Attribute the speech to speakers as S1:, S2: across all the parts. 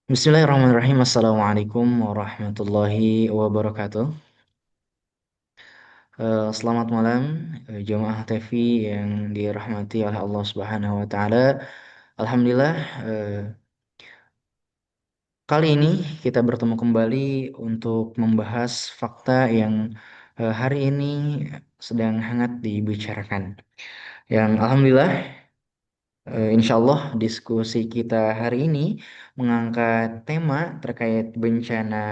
S1: Bismillahirrahmanirrahim. Assalamualaikum warahmatullahi wabarakatuh. Selamat malam, jemaah TV yang dirahmati oleh Allah Subhanahu wa Ta'ala. Alhamdulillah, eh, kali ini kita bertemu kembali untuk membahas fakta yang hari ini sedang hangat dibicarakan. Yang Alhamdulillah, insya Allah diskusi kita hari ini mengangkat tema terkait bencana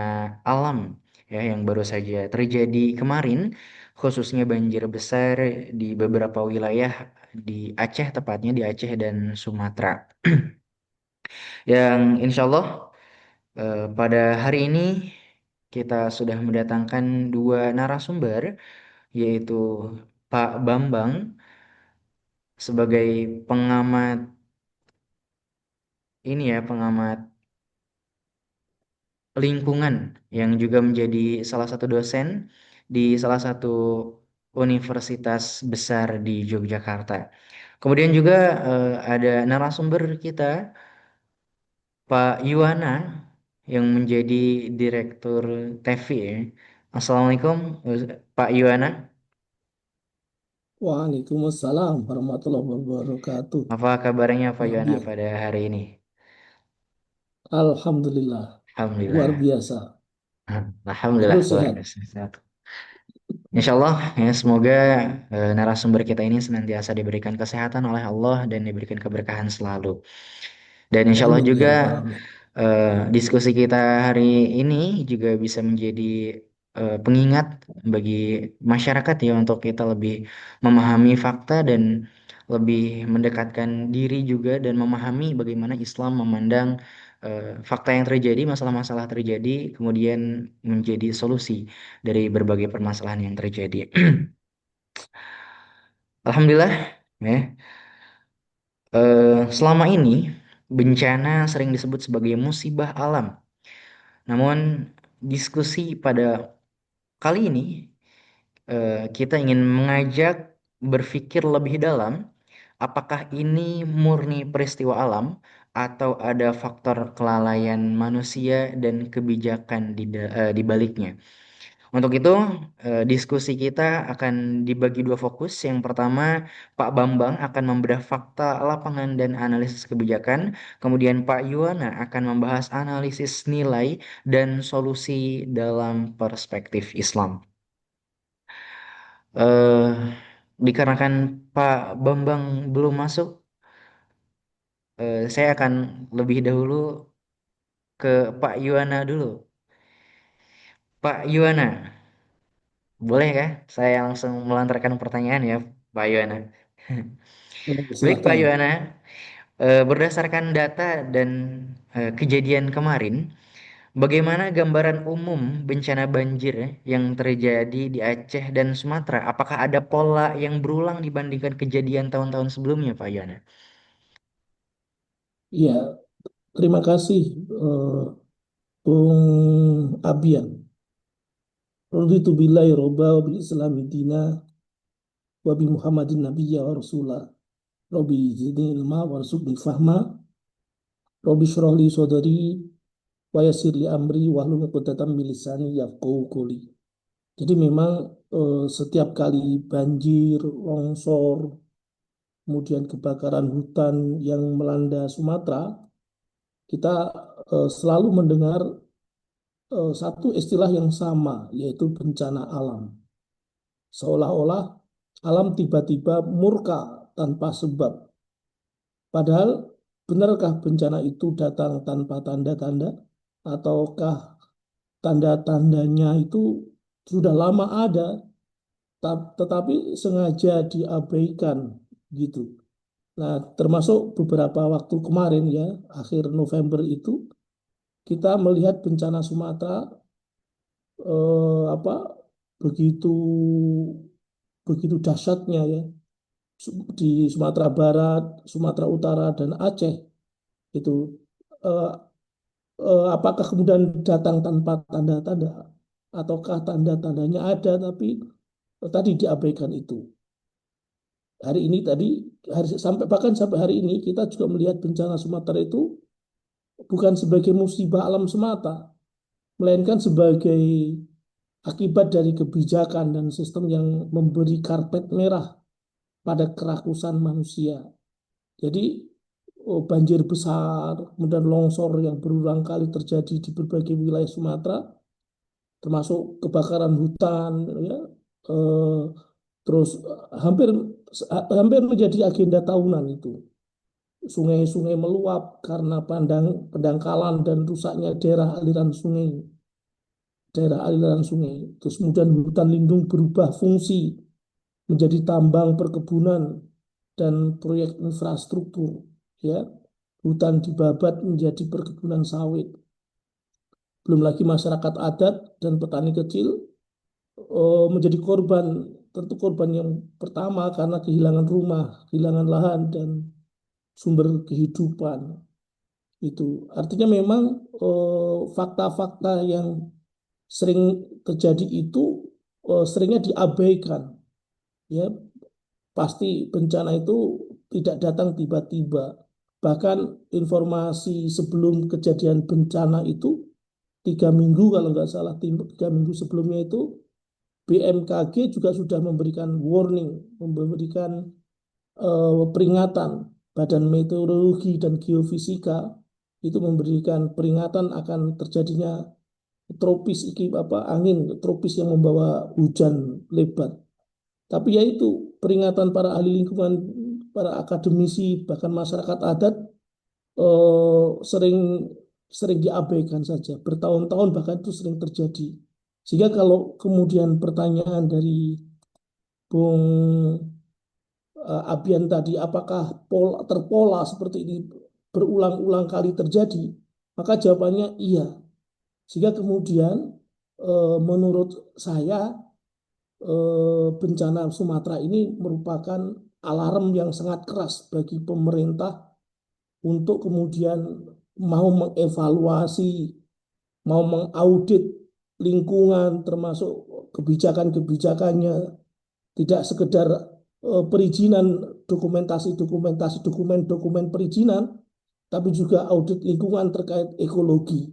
S1: alam ya yang baru saja terjadi kemarin, khususnya banjir besar di beberapa wilayah di Aceh, tepatnya di Aceh dan Sumatera. Yang insya Allah pada hari ini kita sudah mendatangkan dua narasumber, yaitu Pak Bambang sebagai pengamat pengamat lingkungan yang juga menjadi salah satu dosen di salah satu universitas besar di Yogyakarta. Kemudian juga ada narasumber kita, Pak Yuwana, yang menjadi direktur TV. Ya. Assalamualaikum, Pak Yuwana.
S2: Waalaikumsalam warahmatullahi wabarakatuh.
S1: Apa kabarnya Pak Yuwana
S2: Iya,
S1: pada hari ini?
S2: Alhamdulillah, luar
S1: Alhamdulillah.
S2: biasa,
S1: Alhamdulillah
S2: terus
S1: luar
S2: sehat.
S1: biasa. Insya Allah ya semoga narasumber kita ini senantiasa diberikan kesehatan oleh Allah dan diberikan keberkahan selalu. Dan insya Allah
S2: Amin ya
S1: juga
S2: rabbal alamin.
S1: diskusi kita hari ini juga bisa menjadi pengingat bagi masyarakat ya untuk kita lebih memahami fakta dan lebih mendekatkan diri juga dan memahami bagaimana Islam memandang fakta yang terjadi, masalah-masalah terjadi, kemudian menjadi solusi dari berbagai permasalahan yang terjadi. Alhamdulillah, ya. Selama ini bencana sering disebut sebagai musibah alam. Namun diskusi pada kali ini kita ingin mengajak berpikir lebih dalam, apakah ini murni peristiwa alam atau ada faktor kelalaian manusia dan kebijakan di baliknya. Untuk itu, diskusi kita akan dibagi dua fokus. Yang pertama, Pak Bambang akan membedah fakta lapangan dan analisis kebijakan. Kemudian Pak Yuwana akan membahas analisis nilai dan solusi dalam perspektif Islam. eh Dikarenakan Pak Bambang belum masuk, saya akan lebih dahulu ke Pak Yuwana dulu. Pak Yuwana, boleh kah saya langsung melantarkan pertanyaan ya, Pak Yuwana? Baik Pak
S2: Silahkan.
S1: Yuwana, berdasarkan data dan kejadian kemarin, bagaimana gambaran umum bencana banjir yang terjadi di Aceh dan Sumatera? Apakah ada pola yang berulang dibandingkan kejadian tahun-tahun sebelumnya, Pak Yuwana?
S2: Iya, terima kasih Bung Abian. Raditu billahi robba wa bil islami dina wa bi Muhammadin nabiyya wa rasulah. Rabbi zidni ilma warzuqni fahma. Rabbi shrah li sadri wa yassir li amri wahlul 'uqdatam min lisani yafqahu qawli. Jadi memang setiap kali banjir, longsor, kemudian kebakaran hutan yang melanda Sumatera, kita selalu mendengar satu istilah yang sama, yaitu bencana alam. Seolah-olah alam tiba-tiba murka tanpa sebab. Padahal, benarkah bencana itu datang tanpa tanda-tanda? Ataukah tanda-tandanya itu sudah lama ada, tetapi sengaja diabaikan gitu. Nah, termasuk beberapa waktu kemarin ya, akhir November itu kita melihat bencana Sumatera apa begitu begitu dahsyatnya ya di Sumatera Barat, Sumatera Utara dan Aceh itu eh, apakah kemudian datang tanpa tanda-tanda ataukah tanda-tandanya ada tapi tadi diabaikan itu. Hari ini tadi, sampai bahkan sampai hari ini kita juga melihat bencana Sumatera itu bukan sebagai musibah alam semata, melainkan sebagai akibat dari kebijakan dan sistem yang memberi karpet merah pada kerakusan manusia. Jadi banjir besar, kemudian longsor yang berulang kali terjadi di berbagai wilayah Sumatera, termasuk kebakaran hutan, ya, eh, terus hampir hampir menjadi agenda tahunan itu. Sungai-sungai meluap karena pendangkalan dan rusaknya daerah aliran sungai. Terus kemudian hutan lindung berubah fungsi menjadi tambang perkebunan dan proyek infrastruktur. Ya, hutan dibabat menjadi perkebunan sawit. Belum lagi masyarakat adat dan petani kecil menjadi korban, tentu korban yang pertama karena kehilangan rumah, kehilangan lahan dan sumber kehidupan. Itu artinya memang fakta-fakta yang sering terjadi itu seringnya diabaikan. Ya, pasti bencana itu tidak datang tiba-tiba. Bahkan informasi sebelum kejadian bencana itu 3 minggu, kalau nggak salah, 3 minggu sebelumnya itu BMKG juga sudah memberikan warning, memberikan peringatan. Badan Meteorologi dan Geofisika itu memberikan peringatan akan terjadinya tropis, angin tropis yang membawa hujan lebat. Tapi ya itu peringatan para ahli lingkungan, para akademisi, bahkan masyarakat adat sering sering diabaikan saja. Bertahun-tahun bahkan itu sering terjadi. Sehingga kalau kemudian pertanyaan dari Bung Abian tadi, apakah terpola seperti ini berulang-ulang kali terjadi? Maka jawabannya iya. Sehingga kemudian menurut saya bencana Sumatera ini merupakan alarm yang sangat keras bagi pemerintah untuk kemudian mau mengevaluasi, mau mengaudit lingkungan termasuk kebijakan-kebijakannya, tidak sekedar perizinan, dokumentasi-dokumentasi, dokumen-dokumen perizinan, tapi juga audit lingkungan terkait ekologi,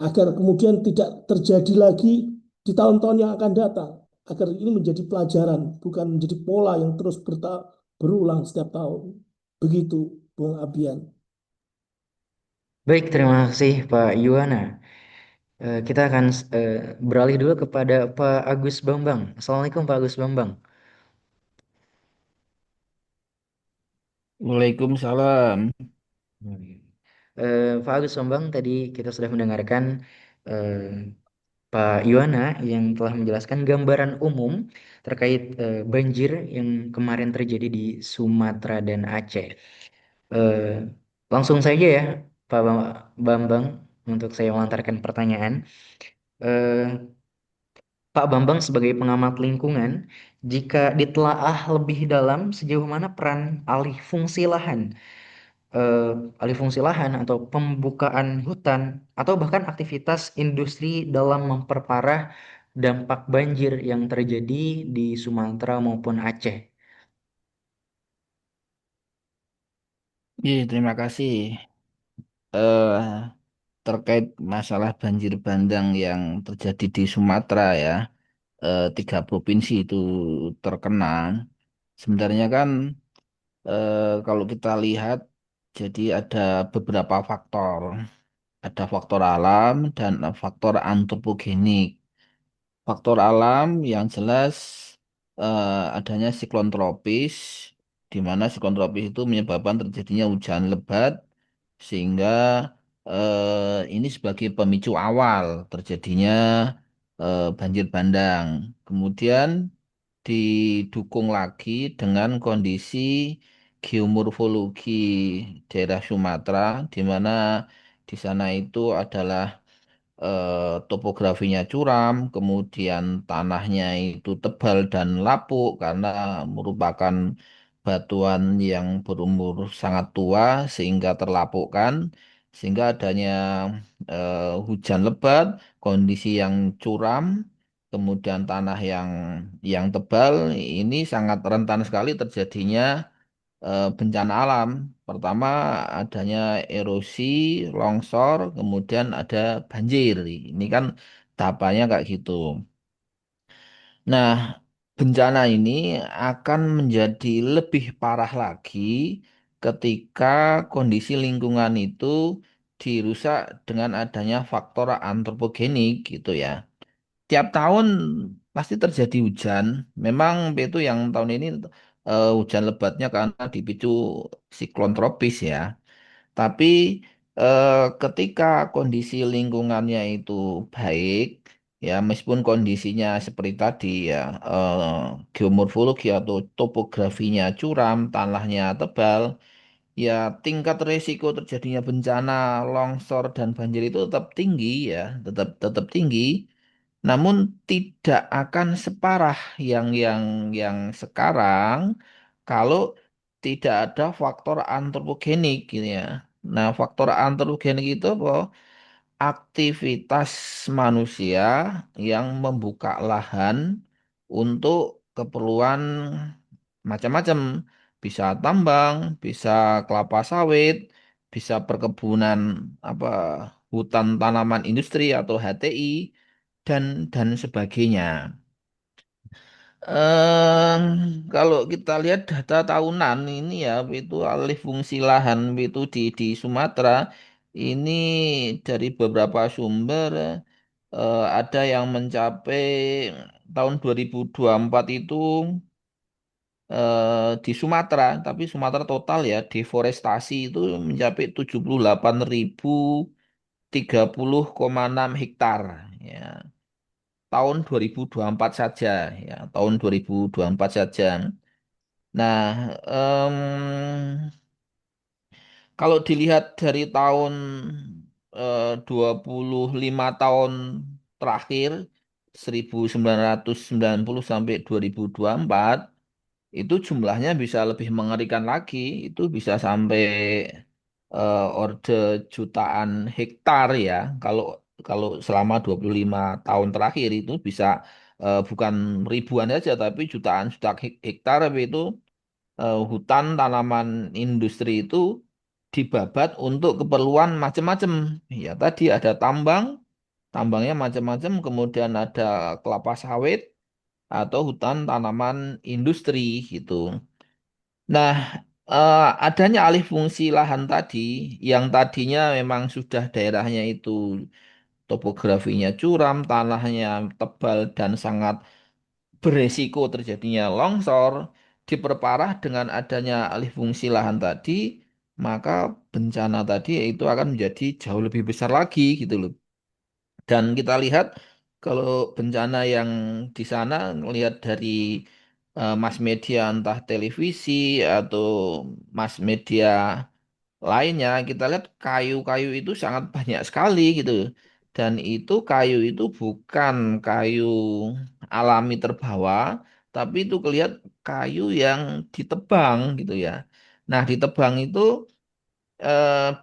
S2: agar kemudian tidak terjadi lagi di tahun-tahun yang akan datang, agar ini menjadi pelajaran, bukan menjadi pola yang terus berulang setiap tahun. Begitu, Bung Abian.
S1: Baik, terima kasih Pak Yuwana. Kita akan beralih dulu kepada Pak Agus Bambang. Assalamualaikum Pak Agus Bambang.
S3: Waalaikumsalam.
S1: Pak Agus Bambang, tadi kita sudah mendengarkan eh, Pak Yuwana yang telah menjelaskan gambaran umum terkait banjir yang kemarin terjadi di Sumatera dan Aceh. Eh, Langsung saja ya, Pak Bambang, untuk saya melontarkan pertanyaan. Eh, Pak Bambang sebagai pengamat lingkungan, jika ditelaah lebih dalam sejauh mana peran alih fungsi lahan, eh, alih fungsi lahan atau pembukaan hutan atau bahkan aktivitas industri dalam memperparah dampak banjir yang terjadi di Sumatera maupun Aceh.
S3: Iya, terima kasih. eh Terkait masalah banjir bandang yang terjadi di Sumatera ya, 3 provinsi itu terkena. Sebenarnya kan kalau kita lihat, jadi ada beberapa faktor. Ada faktor alam dan faktor antropogenik. Faktor alam yang jelas adanya siklon tropis, di mana siklon tropis itu menyebabkan terjadinya hujan lebat, sehingga ini sebagai pemicu awal terjadinya banjir bandang. Kemudian didukung lagi dengan kondisi geomorfologi daerah Sumatera, di mana di sana itu adalah topografinya curam, kemudian tanahnya itu tebal dan lapuk karena merupakan batuan yang berumur sangat tua sehingga terlapukkan, sehingga adanya hujan lebat, kondisi yang curam. kemudian tanah yang tebal, ini sangat rentan sekali terjadinya bencana alam. Pertama adanya erosi, longsor, kemudian ada banjir. Ini kan tahapannya kayak gitu. Nah, bencana ini akan menjadi lebih parah lagi ketika kondisi lingkungan itu dirusak dengan adanya faktor antropogenik gitu ya. Tiap tahun pasti terjadi hujan. Memang itu yang tahun ini hujan lebatnya karena dipicu siklon tropis ya. Tapi ketika kondisi lingkungannya itu baik, ya meskipun kondisinya seperti tadi ya, geomorfologi atau topografinya curam, tanahnya tebal, ya tingkat resiko terjadinya bencana, longsor dan banjir itu tetap tinggi ya, tetap tetap tinggi. Namun tidak akan separah yang sekarang kalau tidak ada faktor antropogenik gitu ya. Nah, faktor antropogenik itu apa? Aktivitas manusia yang membuka lahan untuk keperluan macam-macam. Bisa tambang, bisa kelapa sawit, bisa perkebunan apa hutan tanaman industri atau HTI dan sebagainya. eh Kalau kita lihat data tahunan ini ya itu alih fungsi lahan itu di Sumatera ini dari beberapa sumber ada yang mencapai tahun 2024 itu di Sumatera, tapi Sumatera total ya deforestasi itu mencapai 78.030,6 hektar ya. Tahun 2024 saja ya, tahun 2024 saja. Nah, kalau dilihat dari tahun 25 tahun terakhir 1990 sampai 2024 itu jumlahnya bisa lebih mengerikan lagi, itu bisa sampai orde jutaan hektar ya. Kalau kalau selama 25 tahun terakhir itu bisa bukan ribuan saja tapi jutaan juta hektar tapi itu hutan tanaman industri itu dibabat untuk keperluan macam-macam. Ya tadi ada tambang, tambangnya macam-macam, kemudian ada kelapa sawit atau hutan tanaman industri gitu. Nah, adanya alih fungsi lahan tadi, yang tadinya memang sudah daerahnya itu topografinya curam, tanahnya tebal dan sangat beresiko terjadinya longsor, diperparah dengan adanya alih fungsi lahan tadi, maka bencana tadi itu akan menjadi jauh lebih besar lagi gitu loh. Dan kita lihat kalau bencana yang di sana melihat dari mass media entah televisi atau mass media lainnya kita lihat kayu-kayu itu sangat banyak sekali gitu. Dan itu kayu itu bukan kayu alami terbawa, tapi itu kelihatan kayu yang ditebang gitu ya. Nah, ditebang itu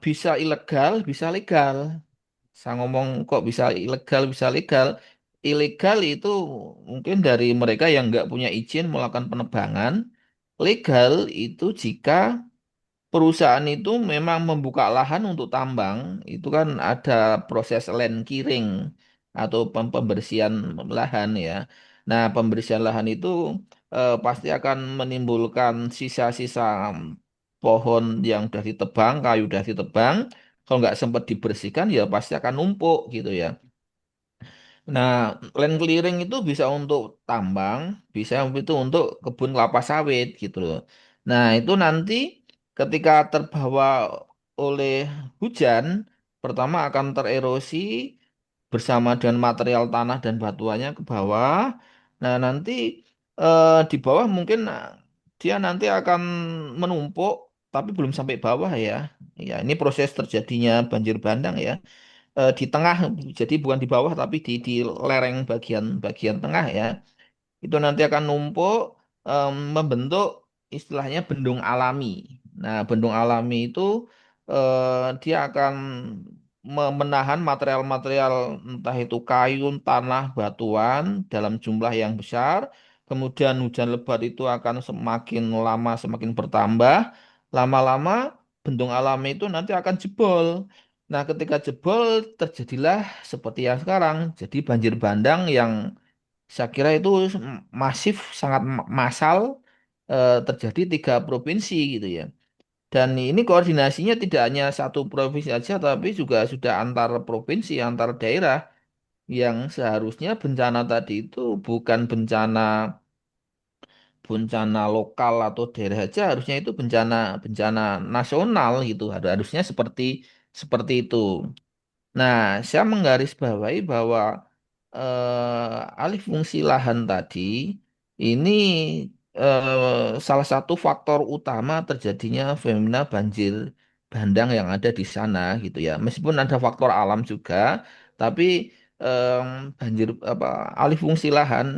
S3: bisa ilegal, bisa legal. Saya ngomong kok bisa ilegal, bisa legal. Ilegal itu mungkin dari mereka yang nggak punya izin melakukan penebangan. Legal itu jika perusahaan itu memang membuka lahan untuk tambang, itu kan ada proses land clearing atau pembersihan lahan ya. Nah, pembersihan lahan itu pasti akan menimbulkan sisa-sisa pohon yang sudah ditebang, kayu sudah ditebang. Kalau nggak sempat dibersihkan, ya pasti akan numpuk gitu ya. Nah, land clearing itu bisa untuk tambang, bisa itu untuk kebun kelapa sawit gitu loh. Nah, itu nanti ketika terbawa oleh hujan, pertama akan tererosi bersama dengan material tanah dan batuannya ke bawah. Nah, nanti di bawah mungkin dia nanti akan menumpuk, tapi belum sampai bawah ya. Ya, ini proses terjadinya banjir bandang ya di tengah, jadi bukan di bawah tapi di lereng bagian bagian tengah ya. Itu nanti akan numpuk membentuk istilahnya bendung alami. Nah, bendung alami itu dia akan menahan material-material entah itu kayu, tanah, batuan dalam jumlah yang besar. Kemudian hujan lebat itu akan semakin lama semakin bertambah. Lama-lama bendung alami itu nanti akan jebol. Nah, ketika jebol terjadilah seperti yang sekarang. Jadi banjir bandang yang saya kira itu masif, sangat massal terjadi 3 provinsi gitu ya. Dan ini koordinasinya tidak hanya satu provinsi saja, tapi juga sudah antar provinsi, antar daerah yang seharusnya bencana tadi itu bukan bencana bencana lokal atau daerah saja, harusnya itu bencana bencana nasional gitu. Harusnya seperti seperti itu. Nah, saya menggarisbawahi bahwa alih fungsi lahan tadi ini salah satu faktor utama terjadinya fenomena banjir bandang yang ada di sana gitu ya. Meskipun ada faktor alam juga, tapi em, banjir apa alih fungsi lahan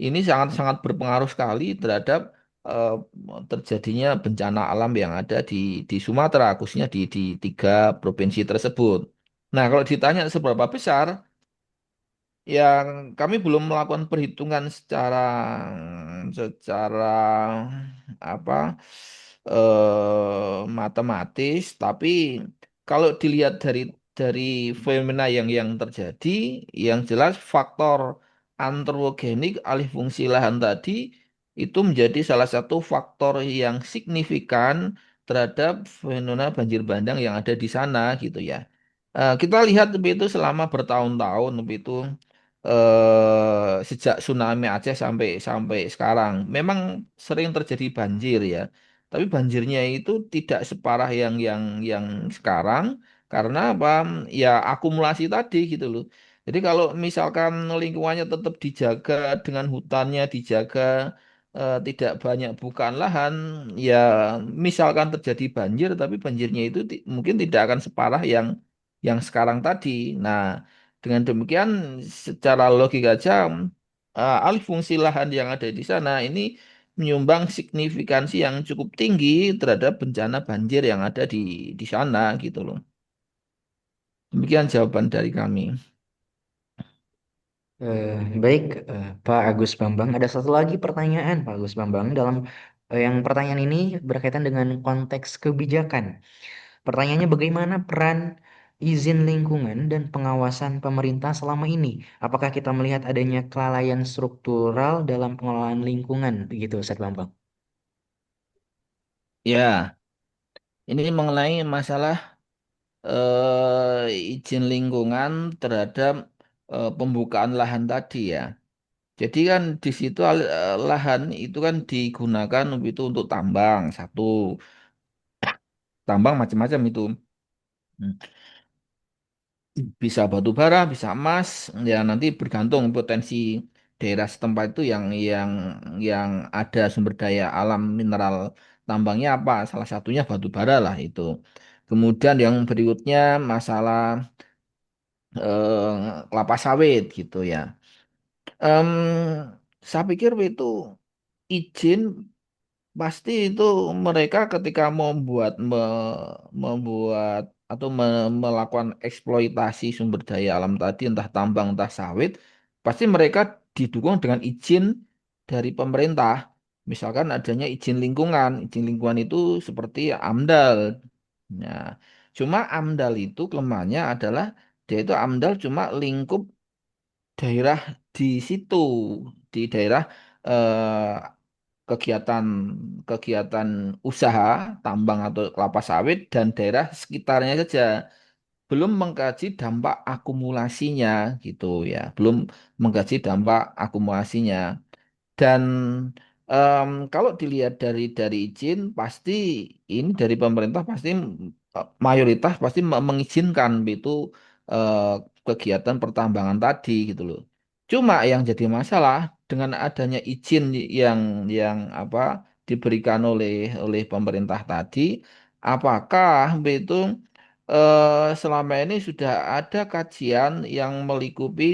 S3: ini sangat-sangat berpengaruh sekali terhadap eh, terjadinya bencana alam yang ada di Sumatera, khususnya di 3 provinsi tersebut. Nah, kalau ditanya seberapa besar, yang kami belum melakukan perhitungan secara secara apa matematis, tapi kalau dilihat dari fenomena yang terjadi, yang jelas faktor antrogenik alih fungsi lahan tadi itu menjadi salah satu faktor yang signifikan terhadap fenomena banjir bandang yang ada di sana gitu ya. Kita lihat itu selama bertahun-tahun itu sejak tsunami Aceh sampai sampai sekarang memang sering terjadi banjir ya. Tapi banjirnya itu tidak separah yang sekarang karena apa? Ya akumulasi tadi gitu loh. Jadi kalau misalkan lingkungannya tetap dijaga dengan hutannya dijaga tidak banyak bukaan lahan, ya misalkan terjadi banjir tapi banjirnya itu mungkin tidak akan separah yang sekarang tadi. Nah, dengan demikian, secara logika aja, alih fungsi lahan yang ada di sana ini menyumbang signifikansi yang cukup tinggi terhadap bencana banjir yang ada di sana gitu loh. Demikian jawaban dari kami.
S1: Eh, Baik, Pak Agus Bambang. Ada satu lagi pertanyaan, Pak Agus Bambang. Dalam yang pertanyaan ini berkaitan dengan konteks kebijakan. Pertanyaannya bagaimana peran izin lingkungan dan pengawasan pemerintah selama ini? Apakah kita melihat adanya kelalaian struktural dalam pengelolaan lingkungan? Begitu, Ustaz Bambang.
S3: Ya, ini mengenai masalah izin lingkungan terhadap pembukaan lahan tadi ya. Jadi kan di situ lahan itu kan digunakan itu untuk tambang satu, tambang macam-macam itu. Hmm. Bisa batu bara, bisa emas, ya nanti bergantung potensi daerah setempat itu yang ada sumber daya alam mineral tambangnya apa. Salah satunya batu bara lah itu. Kemudian yang berikutnya masalah kelapa sawit gitu ya. Em, saya pikir itu izin pasti itu mereka ketika membuat atau melakukan eksploitasi sumber daya alam tadi, entah tambang, entah sawit, pasti mereka didukung dengan izin dari pemerintah. Misalkan adanya izin lingkungan itu seperti AMDAL. Nah, cuma AMDAL itu kelemahannya adalah dia itu AMDAL cuma lingkup daerah di situ, di daerah eh, kegiatan kegiatan usaha tambang atau kelapa sawit dan daerah sekitarnya saja, belum mengkaji dampak akumulasinya gitu ya, belum mengkaji dampak akumulasinya. Dan kalau dilihat dari izin, pasti ini dari pemerintah pasti mayoritas pasti mengizinkan itu eh, kegiatan pertambangan tadi gitu loh. Cuma yang jadi masalah dengan adanya izin yang apa diberikan oleh pemerintah tadi, apakah itu selama ini sudah ada kajian yang melingkupi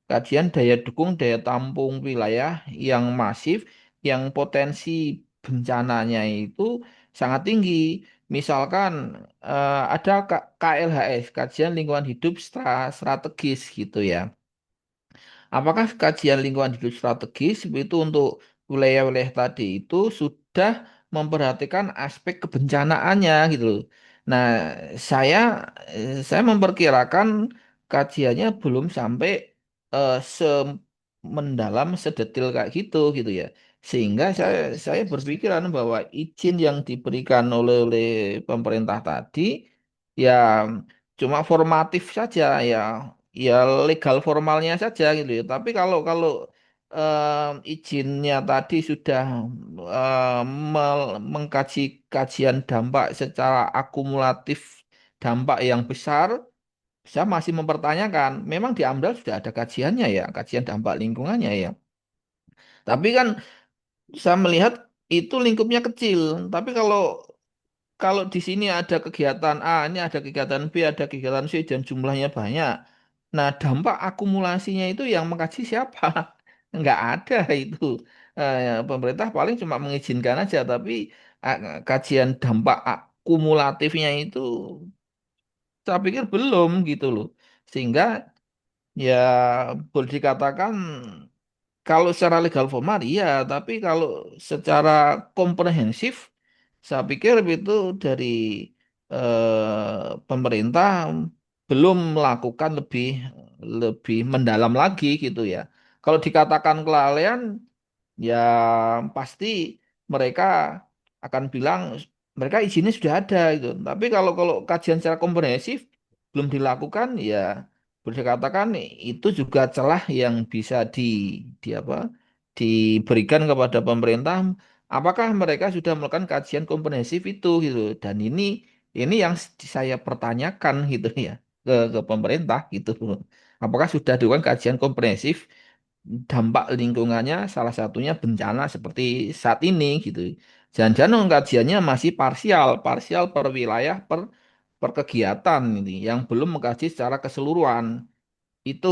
S3: kajian daya dukung daya tampung wilayah yang masif, yang potensi bencananya itu sangat tinggi. misalkan ada KLHS, kajian lingkungan hidup strategis gitu ya. Apakah kajian lingkungan hidup strategis itu untuk wilayah-wilayah tadi itu sudah memperhatikan aspek kebencanaannya gitu loh. Nah, saya saya memperkirakan kajiannya belum sampai mendalam sedetil kayak gitu ya. Sehingga saya berpikiran bahwa izin yang diberikan oleh pemerintah tadi ya cuma formatif saja ya, ya legal formalnya saja gitu ya. Tapi kalau kalau izinnya tadi sudah eh, mengkaji kajian dampak secara akumulatif, dampak yang besar, saya masih mempertanyakan. Memang di AMDAL sudah ada kajiannya ya, kajian dampak lingkungannya ya. Tapi kan saya melihat itu lingkupnya kecil. Tapi kalau kalau di sini ada kegiatan A, ini ada kegiatan B, ada kegiatan C, dan jumlahnya banyak. Nah, dampak akumulasinya itu yang mengkaji siapa? Nggak ada itu. Pemerintah paling cuma mengizinkan aja, tapi kajian dampak akumulatifnya itu saya pikir belum gitu loh. Sehingga ya boleh dikatakan kalau secara legal formal iya, tapi kalau secara komprehensif, saya pikir itu dari pemerintah belum melakukan lebih lebih mendalam lagi gitu ya. Kalau dikatakan kelalaian, ya pasti mereka akan bilang mereka izinnya sudah ada gitu. Tapi kalau kalau kajian secara komprehensif belum dilakukan, ya boleh dikatakan itu juga celah yang bisa di apa diberikan kepada pemerintah. Apakah mereka sudah melakukan kajian komprehensif itu gitu? Dan ini yang saya pertanyakan gitu ya ke pemerintah gitu. Apakah sudah dilakukan kajian komprehensif dampak lingkungannya salah satunya bencana seperti saat ini gitu. Jangan-jangan kajiannya masih parsial, parsial per wilayah, per kegiatan ini yang belum mengkaji secara keseluruhan. Itu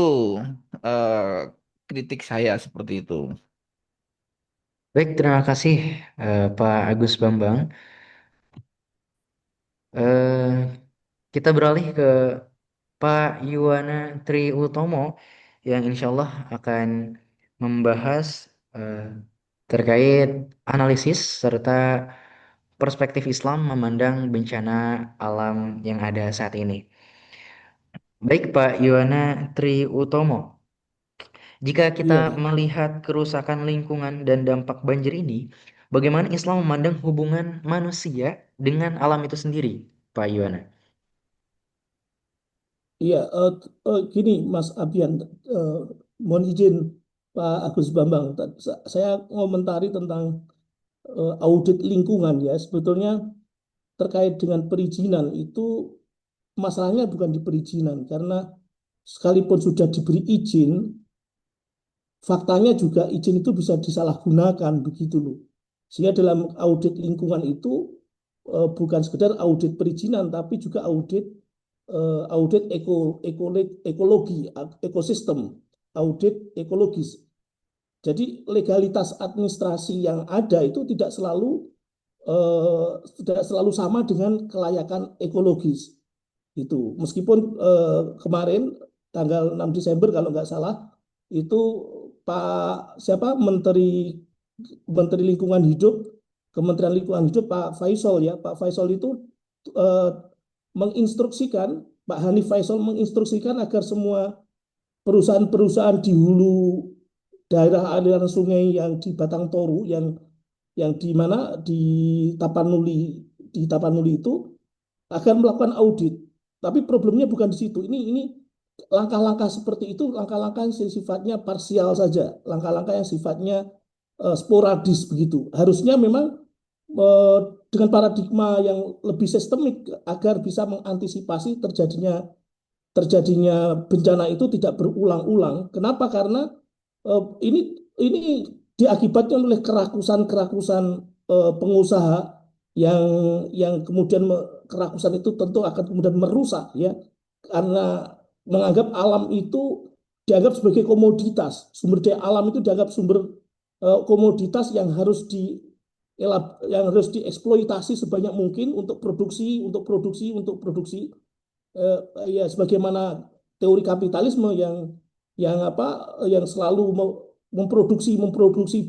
S3: eh, kritik saya seperti itu.
S1: Baik, terima kasih Pak Agus Bambang. Eh, kita beralih ke Pak Yuwana Triutomo yang insya Allah akan membahas eh, terkait analisis serta perspektif Islam memandang bencana alam yang ada saat ini. Baik Pak Yuwana Triutomo, jika kita
S2: Iya,
S1: melihat kerusakan lingkungan dan dampak banjir ini, bagaimana Islam memandang hubungan manusia dengan alam itu sendiri, Pak Yuwana?
S2: iya. Gini, Mas Abian, eh, mohon izin Pak Agus Bambang. Saya ngomentari tentang audit lingkungan ya. Sebetulnya terkait dengan perizinan itu masalahnya bukan di perizinan karena sekalipun sudah diberi izin, faktanya juga izin itu bisa disalahgunakan begitu loh. Sehingga dalam audit lingkungan itu bukan sekedar audit perizinan tapi juga audit ekologi, ekosistem, audit ekologis. Jadi legalitas administrasi yang ada itu tidak selalu sama dengan kelayakan ekologis itu. Meskipun kemarin tanggal 6 Desember kalau nggak salah itu Pak siapa Menteri Lingkungan Hidup, Kementerian Lingkungan Hidup Pak Faisal ya, Pak Faisal itu eh, menginstruksikan, Pak Hanif Faisal menginstruksikan agar semua perusahaan-perusahaan di hulu daerah aliran sungai yang di Batang Toru yang di mana di Tapanuli itu akan melakukan audit. Tapi problemnya bukan di situ. Ini langkah-langkah seperti itu, langkah-langkah yang sifatnya parsial saja, langkah-langkah yang sifatnya sporadis begitu. Harusnya memang eh, dengan paradigma yang lebih sistemik agar bisa mengantisipasi terjadinya bencana itu tidak berulang-ulang. Kenapa? Karena eh, ini ini diakibatkan oleh kerakusan-kerakusan pengusaha yang kemudian kerakusan itu tentu akan kemudian merusak ya karena menganggap alam itu dianggap sebagai komoditas, sumber daya alam itu dianggap sumber komoditas yang harus yang harus dieksploitasi sebanyak mungkin untuk produksi ya sebagaimana teori kapitalisme yang selalu memproduksi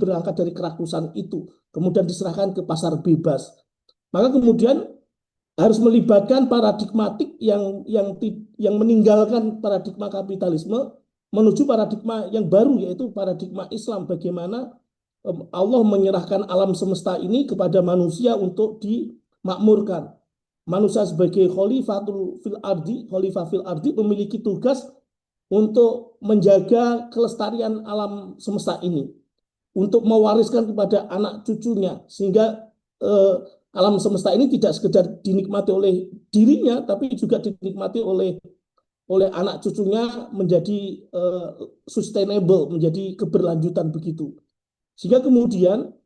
S2: berangkat dari kerakusan itu kemudian diserahkan ke pasar bebas. Maka kemudian harus melibatkan paradigmatik yang meninggalkan paradigma kapitalisme menuju paradigma yang baru, yaitu paradigma Islam. Bagaimana Allah menyerahkan alam semesta ini kepada manusia untuk dimakmurkan. Manusia sebagai khalifah fil ardi memiliki tugas untuk menjaga kelestarian alam semesta ini, untuk mewariskan kepada anak cucunya, sehingga alam semesta ini tidak sekedar dinikmati oleh dirinya, tapi juga dinikmati oleh anak cucunya menjadi sustainable, menjadi keberlanjutan begitu. Sehingga kemudian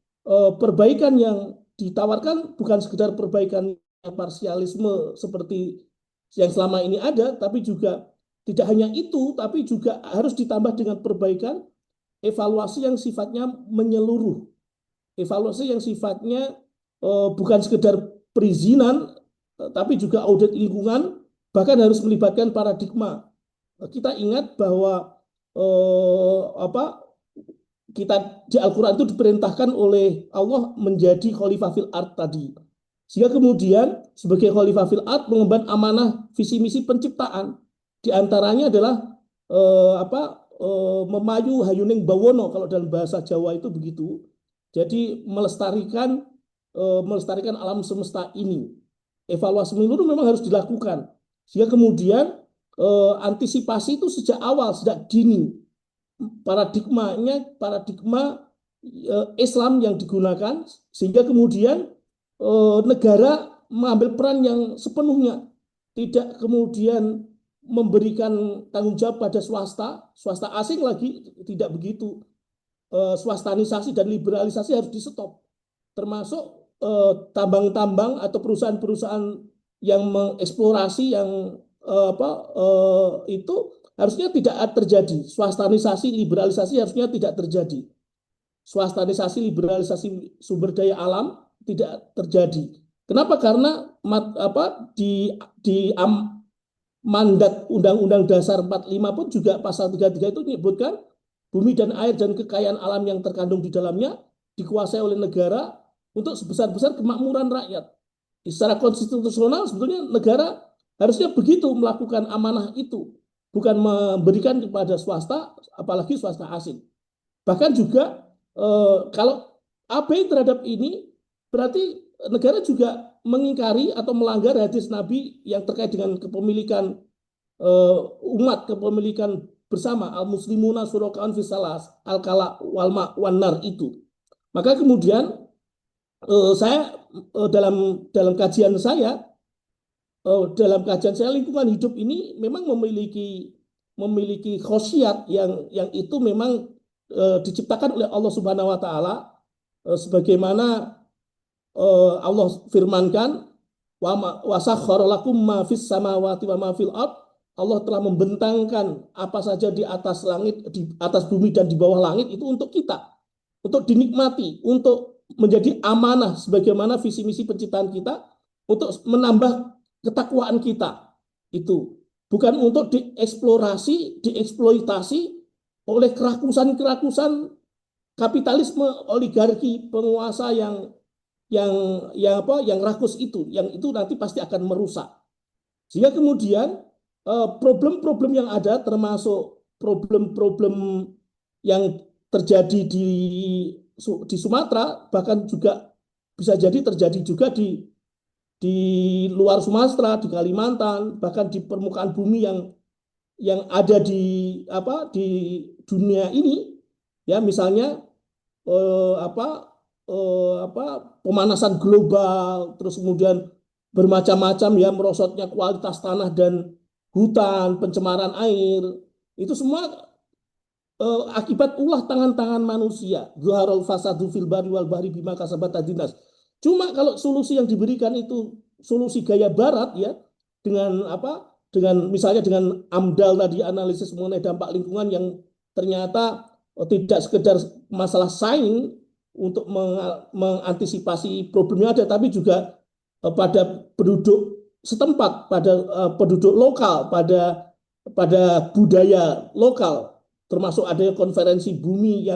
S2: perbaikan yang ditawarkan bukan sekedar perbaikan parsialisme seperti yang selama ini ada, tapi juga tidak hanya itu, tapi juga harus ditambah dengan perbaikan evaluasi yang sifatnya menyeluruh, evaluasi yang sifatnya bukan sekedar perizinan, tapi juga audit lingkungan, bahkan harus melibatkan paradigma. Kita ingat bahwa kita di Al-Quran itu diperintahkan oleh Allah menjadi khalifah fil ard tadi. Sehingga kemudian sebagai khalifah fil ard mengemban amanah visi misi penciptaan. Di antaranya adalah memayu hayuning bawono, kalau dalam bahasa Jawa itu begitu. Jadi melestarikan alam semesta ini. Evaluasi menyeluruh memang harus dilakukan. Sehingga kemudian antisipasi itu sejak awal, sejak dini. Paradigma Islam yang digunakan, sehingga kemudian negara mengambil peran yang sepenuhnya, tidak kemudian memberikan tanggung jawab pada swasta asing lagi, tidak begitu. Swastanisasi dan liberalisasi harus di stop, termasuk tambang-tambang atau perusahaan-perusahaan yang mengeksplorasi yang itu harusnya tidak terjadi. Swastanisasi, liberalisasi harusnya tidak terjadi. Swastanisasi, liberalisasi sumber daya alam tidak terjadi. Kenapa? Karena di mandat Undang-Undang Dasar 45 pun juga pasal 33 itu menyebutkan bumi dan air dan kekayaan alam yang terkandung di dalamnya dikuasai oleh negara untuk sebesar-besar kemakmuran rakyat. Secara konstitusional sebetulnya negara harusnya begitu melakukan amanah itu, bukan memberikan kepada swasta, apalagi swasta asing. Bahkan juga kalau abai terhadap ini, berarti negara juga mengingkari atau melanggar hadis Nabi yang terkait dengan kepemilikan umat, kepemilikan bersama, al-muslimuna syurakaun fi salas, al-kala walma wanar itu. Maka kemudian saya dalam kajian saya lingkungan hidup ini memang memiliki khosiat yang itu memang diciptakan oleh Allah Subhanahu wa taala, sebagaimana Allah firmankan wa sakhkhara lakum ma fis samawati wa ma fil ard. Allah telah membentangkan apa saja di atas langit, di atas bumi dan di bawah langit itu untuk kita, untuk dinikmati, untuk menjadi amanah sebagaimana visi misi penciptaan kita, untuk menambah ketakwaan kita. Itu bukan untuk dieksploitasi oleh kerakusan kapitalisme oligarki penguasa yang rakus itu, yang itu nanti pasti akan merusak. Sehingga kemudian problem-problem yang ada, termasuk problem-problem yang terjadi di Sumatera, bahkan juga bisa jadi terjadi juga di luar Sumatera, di Kalimantan, bahkan di permukaan bumi yang ada di dunia ini, ya misalnya pemanasan global, terus kemudian bermacam-macam ya, merosotnya kualitas tanah dan hutan, pencemaran air, itu semua akibat ulah tangan-tangan manusia. Zuharul fasadu fil bari wal bahri bima kasabat adinas. Cuma kalau solusi yang diberikan itu solusi gaya barat ya, dengan misalnya dengan AMDAL tadi, analisis mengenai dampak lingkungan, yang ternyata tidak sekedar masalah saing, untuk mengantisipasi problemnya ada, tapi juga pada penduduk setempat, pada penduduk lokal, pada budaya lokal, termasuk adanya konferensi bumi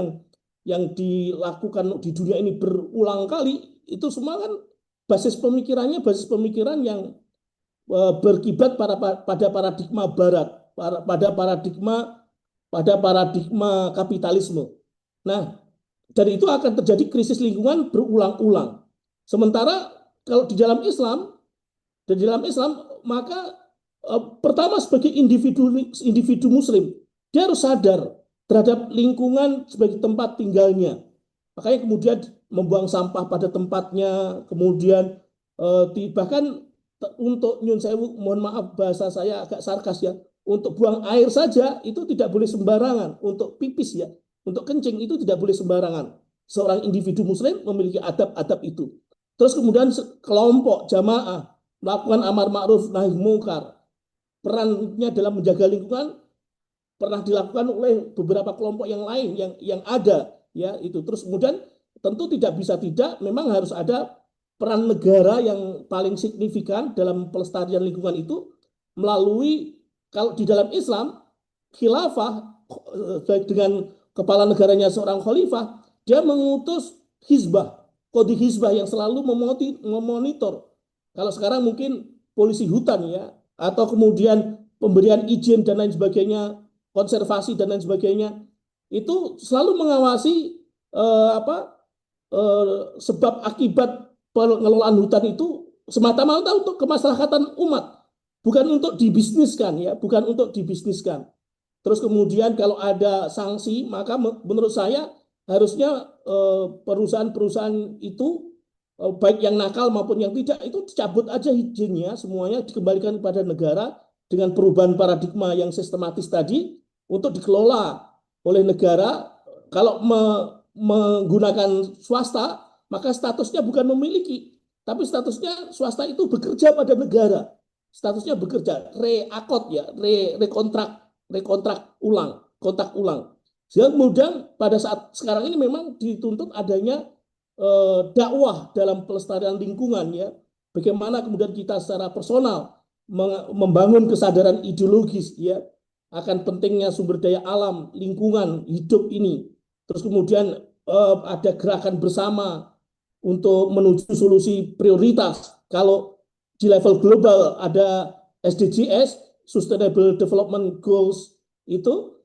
S2: yang dilakukan di dunia ini berulang kali, itu semua kan basis pemikiran yang berkiblat pada paradigma Barat, pada paradigma kapitalisme. Nah, dan itu akan terjadi krisis lingkungan berulang-ulang. Sementara kalau di dalam Islam maka pertama sebagai individu Muslim, dia harus sadar terhadap lingkungan sebagai tempat tinggalnya. Makanya kemudian membuang sampah pada tempatnya, kemudian bahkan untuk nyun sewu, mohon maaf bahasa saya agak sarkas ya, untuk buang air saja itu tidak boleh sembarangan, untuk pipis ya, untuk kencing itu tidak boleh sembarangan. Seorang individu Muslim memiliki adab-adab itu. Terus kemudian kelompok jamaah melakukan amar ma'ruf nahi mungkar, perannya dalam menjaga lingkungan pernah dilakukan oleh beberapa kelompok yang lain yang ada ya itu. Terus kemudian tentu tidak bisa tidak, memang harus ada peran negara yang paling signifikan dalam pelestarian lingkungan itu melalui, kalau di dalam Islam khilafah dengan kepala negaranya seorang khalifah, dia mengutus hizbah, kodi hizbah yang selalu memonitor. Kalau sekarang mungkin polisi hutan ya, atau kemudian pemberian izin dan lain sebagainya, konservasi dan lain sebagainya, itu selalu mengawasi sebab akibat pengelolaan hutan itu semata-mata untuk kemaslahatan umat, bukan untuk dibisniskan ya, bukan untuk dibisniskan. Terus kemudian kalau ada sanksi, maka menurut saya harusnya perusahaan-perusahaan itu baik yang nakal maupun yang tidak itu dicabut aja izinnya, semuanya dikembalikan kepada negara dengan perubahan paradigma yang sistematis tadi untuk dikelola oleh negara. Kalau menggunakan swasta, maka statusnya bukan memiliki, tapi statusnya swasta itu bekerja pada negara. Statusnya bekerja, reakot ya, rekontrak ulang, kontak ulang. Sehingga kemudian pada saat sekarang ini memang dituntut adanya dakwah dalam pelestarian lingkungan ya. Bagaimana kemudian kita secara personal membangun kesadaran ideologis ya akan pentingnya sumber daya alam, lingkungan, hidup ini. Terus kemudian ada gerakan bersama untuk menuju solusi prioritas. Kalau di level global ada SDGs, Sustainable Development Goals, itu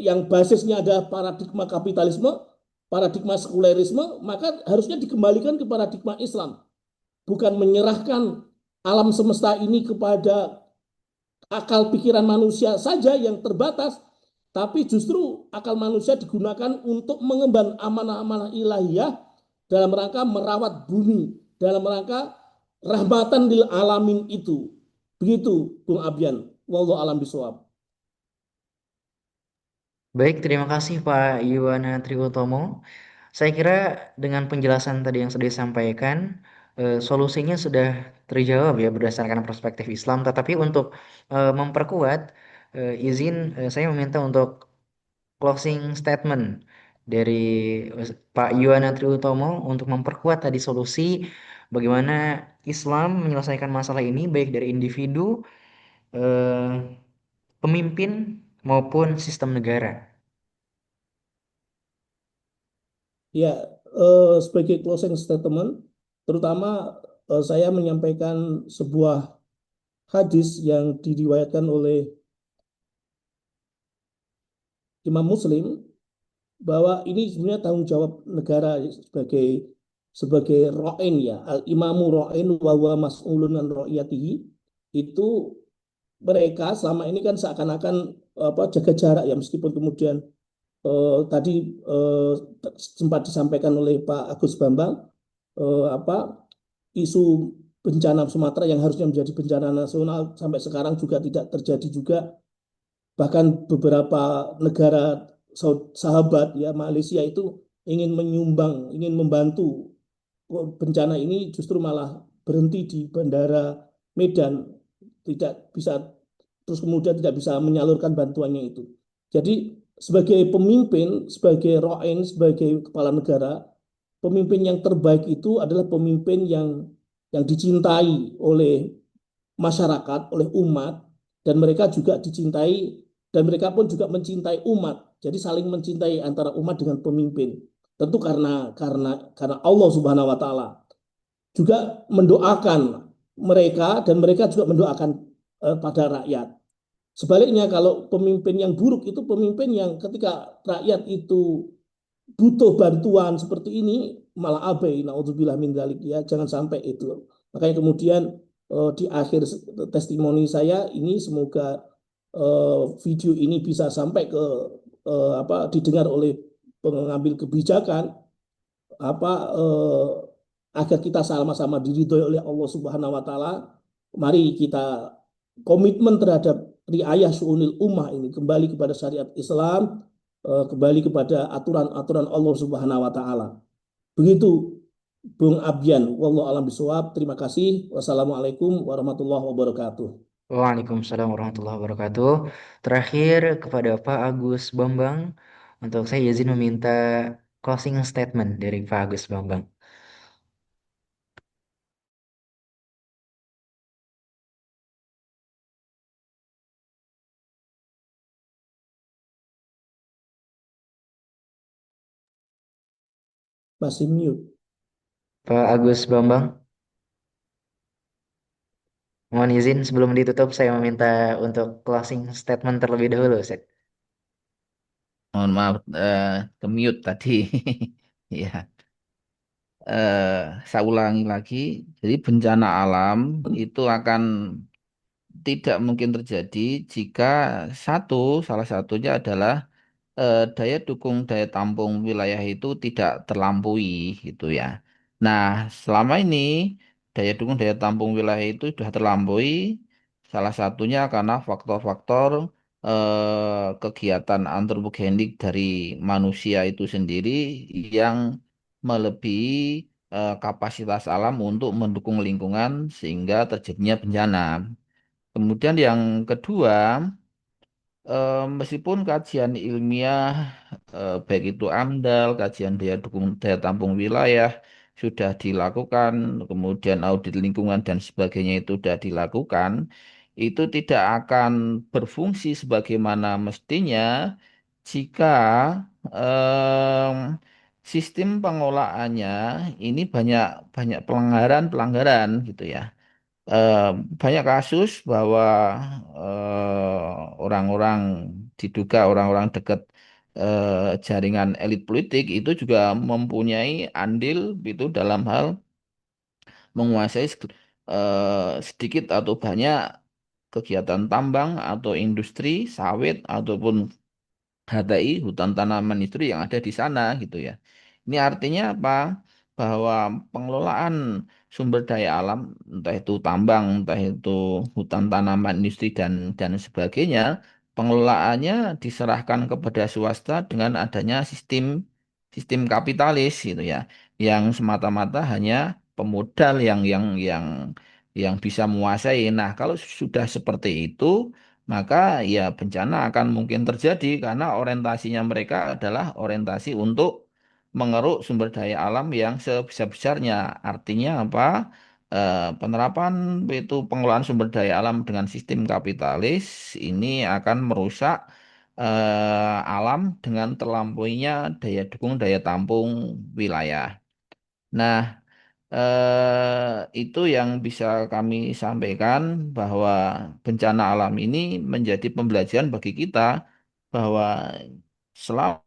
S2: yang basisnya ada paradigma kapitalisme, paradigma sekulerisme, maka harusnya dikembalikan ke paradigma Islam. Bukan menyerahkan alam semesta ini kepada akal pikiran manusia saja yang terbatas, tapi justru akal manusia digunakan untuk mengemban amanah-amanah ilahiyah dalam rangka merawat bumi, dalam rangka rahmatan lil alamin itu. Begitu, Bung Abyan. Wallahu alam bisawab.
S1: Baik, terima kasih Pak Yuwana Triutomo. Saya kira dengan penjelasan tadi yang sudah disampaikan, solusinya sudah terjawab ya berdasarkan perspektif Islam. Tetapi untuk memperkuat, izin saya meminta untuk closing statement dari Pak Yuwana Triutomo untuk memperkuat tadi solusi bagaimana Islam menyelesaikan masalah ini baik dari individu, eh, pemimpin maupun sistem negara.
S2: Ya, sebagai closing statement, terutama saya menyampaikan sebuah hadis yang diriwayatkan oleh Imam Muslim, bahwa ini sebenarnya tanggung jawab negara sebagai ro'in ya, al imamu ro'in wa huwa mas'ulun an ro'iyatihi. Itu mereka selama ini kan seakan-akan jaga jarak ya, meskipun kemudian tadi sempat disampaikan oleh Pak Agus Bambang isu bencana Sumatera yang harusnya menjadi bencana nasional sampai sekarang juga tidak terjadi juga. Bahkan beberapa negara sahabat ya, Malaysia itu ingin menyumbang, ingin membantu bencana ini, justru malah berhenti di Bandara Medan, tidak bisa, terus kemudian tidak bisa menyalurkan bantuannya itu. Jadi sebagai pemimpin, sebagai ro'in, sebagai kepala negara, pemimpin yang terbaik itu adalah pemimpin yang dicintai oleh masyarakat, oleh umat, dan mereka juga dicintai, dan mereka pun juga mencintai umat. Jadi saling mencintai antara umat dengan pemimpin. Tentu karena Allah Subhanahu wa taala juga mendoakan mereka dan mereka juga mendoakan pada rakyat. Sebaliknya kalau pemimpin yang buruk itu pemimpin yang ketika rakyat itu butuh bantuan seperti ini malah abai, naudzubillah min dzalik, ya, jangan sampai itu. Makanya kemudian di akhir testimoni saya ini semoga video ini bisa sampai ke apa didengar oleh pengambil kebijakan, apa agar kita sama-sama diridhoi oleh Allah Subhanahu wa taala. Mari kita komitmen terhadap riayah syu'unil ummah ini, kembali kepada syariat Islam, kembali kepada aturan-aturan Allah Subhanahu wa taala. Begitu Bung Abyan, wallahu alam bisawab. Terima kasih. Wassalamualaikum warahmatullahi wabarakatuh.
S1: Waalaikumsalam warahmatullahi wabarakatuh. Terakhir kepada Pak Agus Bambang, untuk saya izin meminta closing statement dari Pak Agus Bambang.
S2: Masih mute.
S1: Pak Agus Bambang, mohon izin sebelum ditutup saya meminta untuk closing statement terlebih dahulu, Ustaz.
S3: Mohon maaf, ke mute tadi. Ya, saya ulangi lagi. Jadi bencana alam itu akan tidak mungkin terjadi jika salah satunya adalah daya dukung daya tampung wilayah itu tidak terlampaui gitu ya. Nah, selama ini daya dukung daya tampung wilayah itu sudah terlampaui, salah satunya karena faktor-faktor kegiatan antropogenik dari manusia itu sendiri yang melebihi kapasitas alam untuk mendukung lingkungan sehingga terjadinya bencana. Kemudian yang kedua, meskipun kajian ilmiah, baik itu AMDAL, kajian daya dukung daya tampung wilayah sudah dilakukan, kemudian audit lingkungan dan sebagainya itu sudah dilakukan, itu tidak akan berfungsi sebagaimana mestinya jika em, sistem pengolahannya ini banyak banyak pelanggaran-pelanggaran gitu ya. eh, Banyak kasus bahwa orang-orang diduga orang-orang dekat jaringan elit politik itu juga mempunyai andil itu dalam hal menguasai sedikit atau banyak kegiatan tambang atau industri sawit ataupun HTI, hutan tanaman industri yang ada di sana gitu ya. Ini artinya apa? Bahwa pengelolaan sumber daya alam, entah itu tambang, entah itu hutan tanaman industri dan sebagainya, pengelolaannya diserahkan kepada swasta dengan adanya sistem sistem kapitalis gitu ya, yang semata-mata hanya pemodal yang bisa menguasai. Nah, kalau sudah seperti itu maka ya bencana akan mungkin terjadi karena orientasinya mereka adalah orientasi untuk mengeruk sumber daya alam yang sebesar-besarnya. Artinya apa? Penerapan itu pengelolaan sumber daya alam dengan sistem kapitalis ini akan merusak alam dengan terlampauinya daya dukung daya tampung wilayah. Nah, itu yang bisa kami sampaikan bahwa bencana alam ini menjadi pembelajaran bagi kita bahwa selama